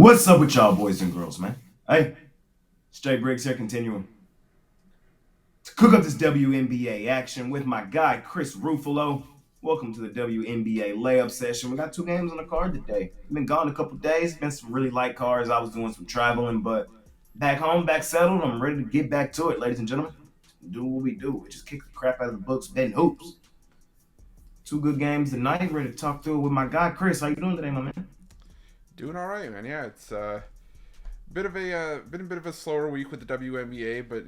What's up with y'all boys and girls, man? Hey, it's Jay Briggs here, continuing to cook up this WNBA action with my guy, Chris Ruffolo. Welcome to the WNBA Layup session. We got two games on the card today. Been gone a couple days, been some really light cards. I was doing some traveling, but back home, back settled. I'm ready to get back to it, ladies and gentlemen. Do what we do. We just kick the crap out of the books, betting hoops. Two good games tonight. Ready to talk through it with my guy, Chris. How you doing today, my man? Doing all right, man. Yeah, it's been a bit of a slower week with the WNBA, but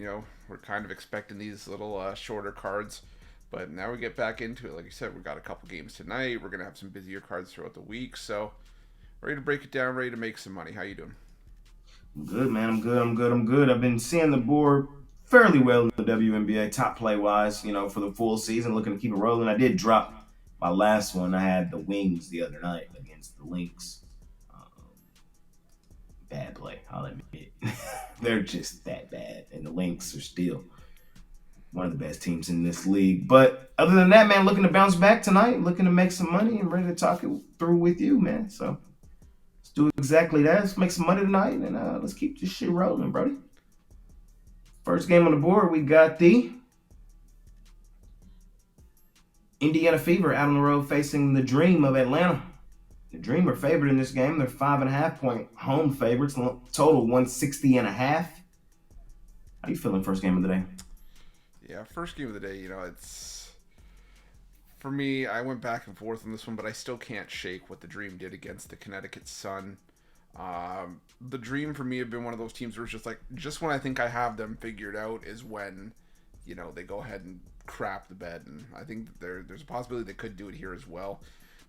we're kind of expecting these little shorter cards. But now we get back into it. Like you said, we got a couple games tonight. We're gonna have some busier cards throughout the week, so ready to break it down, ready to make some money. How you doing? I'm good, man. I'm good. I've been seeing the board fairly well in the WNBA, top play wise, for the full season, looking to keep it rolling. I did drop my last one. I had the Wings the other night against the Lynx. Bad play, I'll admit. They're just that bad, and the Lynx are still one of the best teams in this league. But other than that, man, looking to bounce back tonight, looking to make some money, and ready to talk it through with you, man. So let's do exactly that. Let's make some money tonight, and let's keep this shit rolling, Brody. First game on the board, we got the Indiana Fever out on the road facing the Dream of Atlanta. The Dream are favored in this game. They're 5.5-point home favorites. Total 160.5. How you feeling first game of the day? Yeah, first game of the day. It's for me. I went back and forth on this one, but I still can't shake what the Dream did against the Connecticut Sun. The Dream for me have been one of those teams where it's just when I think I have them figured out is when, they go ahead and crap the bed, and I think there's a possibility they could do it here as well.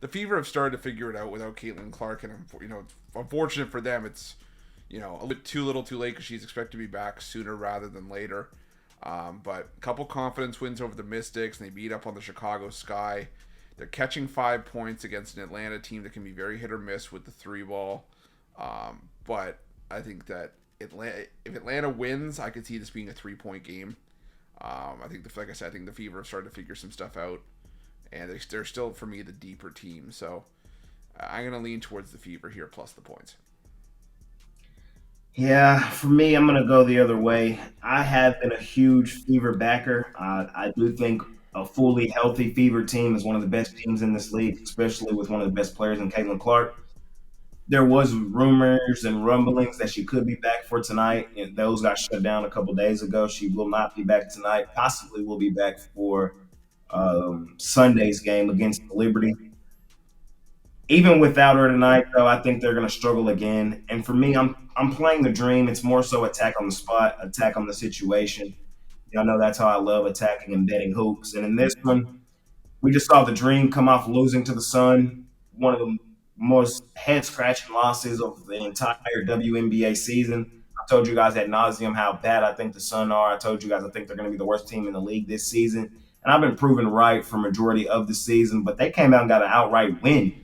The Fever have started to figure it out without Caitlin Clark, and it's unfortunate for them. It's a bit too little, too late because she's expected to be back sooner rather than later. But a couple confidence wins over the Mystics, and they beat up on the Chicago Sky. They're catching 5 points against an Atlanta team that can be very hit or miss with the three ball. But I think that if Atlanta wins, I could see this being a 3-point game. I think, like I said, I think the Fever have started to figure some stuff out. And they're still, for me, the deeper team. So I'm going to lean towards the Fever here, plus the points. Yeah, for me, I'm going to go the other way. I have been a huge Fever backer. I do think a fully healthy Fever team is one of the best teams in this league, especially with one of the best players in Caitlin Clark. There was rumors and rumblings that she could be back for tonight, and those got shut down a couple days ago. She will not be back tonight. Possibly will be back for Sunday's game against Liberty. Even without her tonight, though, I think they're going to struggle again. And for me, I'm playing the Dream. It's more so attack on the spot, attack on the situation. Y'all know that's how I love attacking and betting hoops. And in this one, we just saw the Dream come off losing to the Sun, one of the most head scratching losses of the entire WNBA season. I told you guys ad nauseum how bad I think the Sun are. I told you guys I think they're going to be the worst team in the league this season. And I've been proven right for majority of the season, but they came out and got an outright win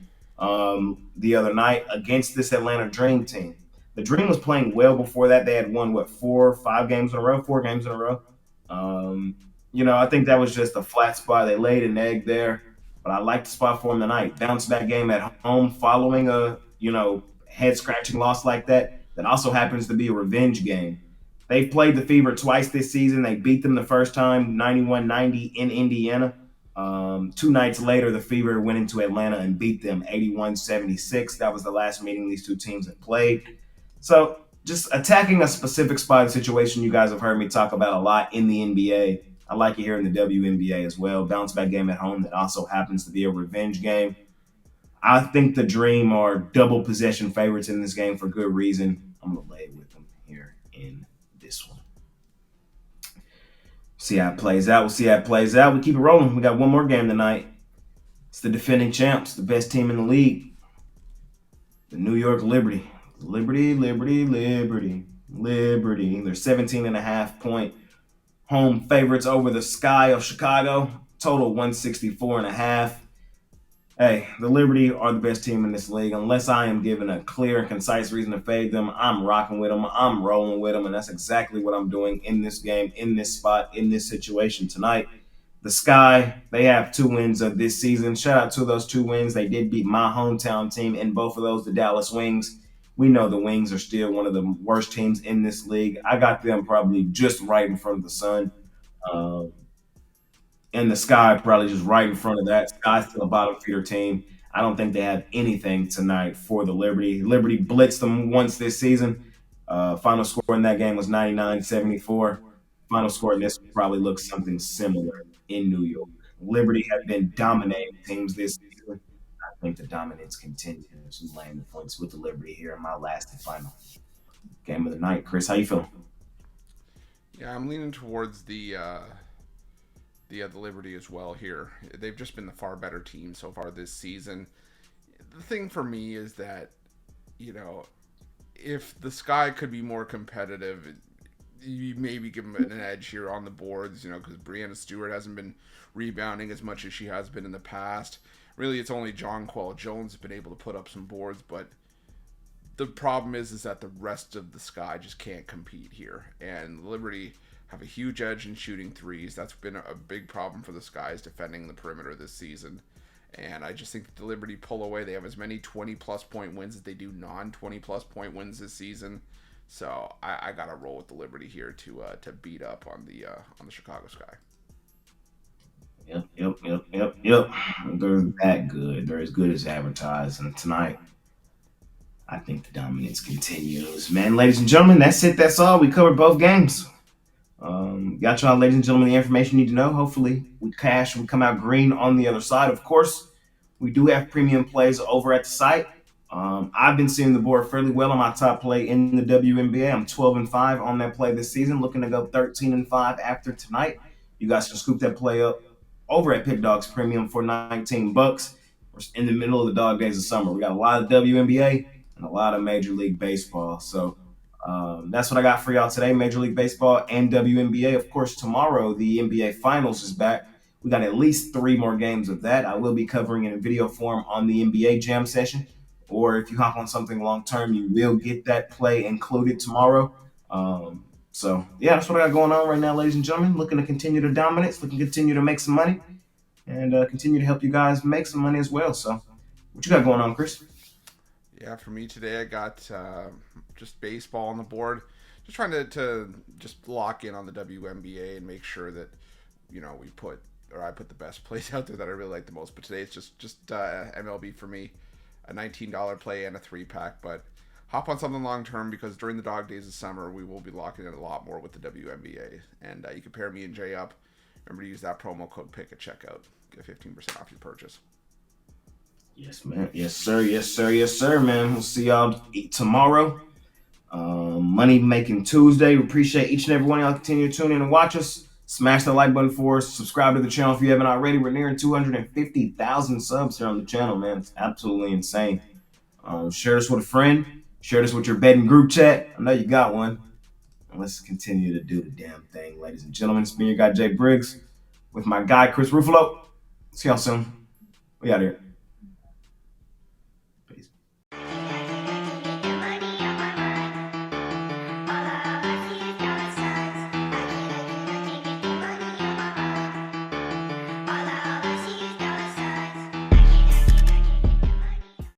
the other night against this Atlanta Dream team. The Dream was playing well before that. They had won, 4 games in a row? 4 games in a row. I think that was just a flat spot. They laid an egg there, but I like the spot for them tonight. Bounce back game at home following a, head scratching loss like that. That also happens to be a revenge game. They've played the Fever twice this season. They beat them the first time, 91-90 in Indiana. 2 nights later, the Fever went into Atlanta and beat them 81-76. That was the last meeting these two teams had played. So just attacking a specific spot situation you guys have heard me talk about a lot in the NBA. I like it here in the WNBA as well. Bounce back game at home that also happens to be a revenge game. I think the Dream are double possession favorites in this game for good reason. I'm going to lay it with them here in this one. See how it plays out. We'll see how it plays out. We keep it rolling. We got one more game tonight. It's the defending champs, the best team in the league, the New York Liberty. Liberty. They're 17.5-point home favorites over the Sky of Chicago. Total 164.5. Hey, the Liberty are the best team in this league. Unless I am given a clear and concise reason to fade them, I'm rocking with them. I'm rolling with them, and that's exactly what I'm doing in this game, in this spot, in this situation tonight. The Sky, they have 2 wins of this season. Shout out to those 2 wins. They did beat my hometown team in both of those, the Dallas Wings. We know the Wings are still one of the worst teams in this league. I got them probably just right in front of the Sun. Um, and the Sky probably just right in front of that. Sky's still a bottom feeder team. I don't think they have anything tonight for the Liberty. Liberty blitzed them once this season. Final score in that game was 99-74. Final score in this probably looks something similar in New York. Liberty have been dominating teams this season. I think the dominance continues. I'm laying the points with the Liberty here in my last and final game of the night. Chris, how you feeling? Yeah, I'm leaning towards the Liberty as well here. They've just been the far better team so far this season. The thing for me is that, you know, if the Sky could be more competitive, you maybe give them an edge here on the boards, because Brianna Stewart hasn't been rebounding as much as she has been in the past. Really, it's only John Quell Jones has been able to put up some boards, but the problem is that the rest of the Sky just can't compete here, and Liberty have a huge edge in shooting threes. That's been a big problem for the Skies defending the perimeter this season. And I just think that the Liberty pull away. They have as many 20-plus point wins as they do non-20-plus point wins this season. So I got to roll with the Liberty here to beat up on the Chicago Sky. Yep. They're that good. They're as good as advertised. And tonight, I think the dominance continues. Man, ladies and gentlemen, that's it. That's all. We covered both games. Got y'all, ladies and gentlemen, the information you need to know. Hopefully, we cash and we come out green on the other side. Of course, we do have premium plays over at the site. I've been seeing the board fairly well on my top play in the WNBA. I'm 12-5 on that play this season, looking to go 13-5 after tonight. You guys can scoop that play up over at Pickdawgz Premium for $19. We're in the middle of the dog days of summer. We got a lot of WNBA and a lot of Major League Baseball. So that's what I got for y'all today, Major League Baseball and WNBA. Of course, tomorrow the NBA Finals is back. We got at least 3 more games of that. I will be covering it in video form on the NBA Jam session. Or if you hop on something long term, you will get that play included tomorrow. So that's what I got going on right now, ladies and gentlemen. Looking to continue the dominance, looking to continue to make some money, and continue to help you guys make some money as well. So, what you got going on, Chris? Yeah, for me today, I got just baseball on the board. Just trying to just lock in on the WNBA and make sure that I put the best plays out there that I really like the most. But today it's just MLB for me, a $19 play and a 3-pack. But hop on something long term because during the dog days of summer, we will be locking in a lot more with the WNBA. And you can pair me and Jay up. Remember to use that promo code PICK at checkout. Get 15% off your purchase. Yes, man. Yes, sir, man. We'll see y'all tomorrow. Money Making Tuesday. We appreciate each and every one of y'all continue to tune in and watch us. Smash that like button for us. Subscribe to the channel if you haven't already. We're nearing 250,000 subs here on the channel, man. It's absolutely insane. Share this with a friend. Share this with your betting group chat. I know you got one. And let's continue to do the damn thing, ladies and gentlemen. It's been your guy, Jay Briggs, with my guy, Chris Ruffolo. See y'all soon. We out here.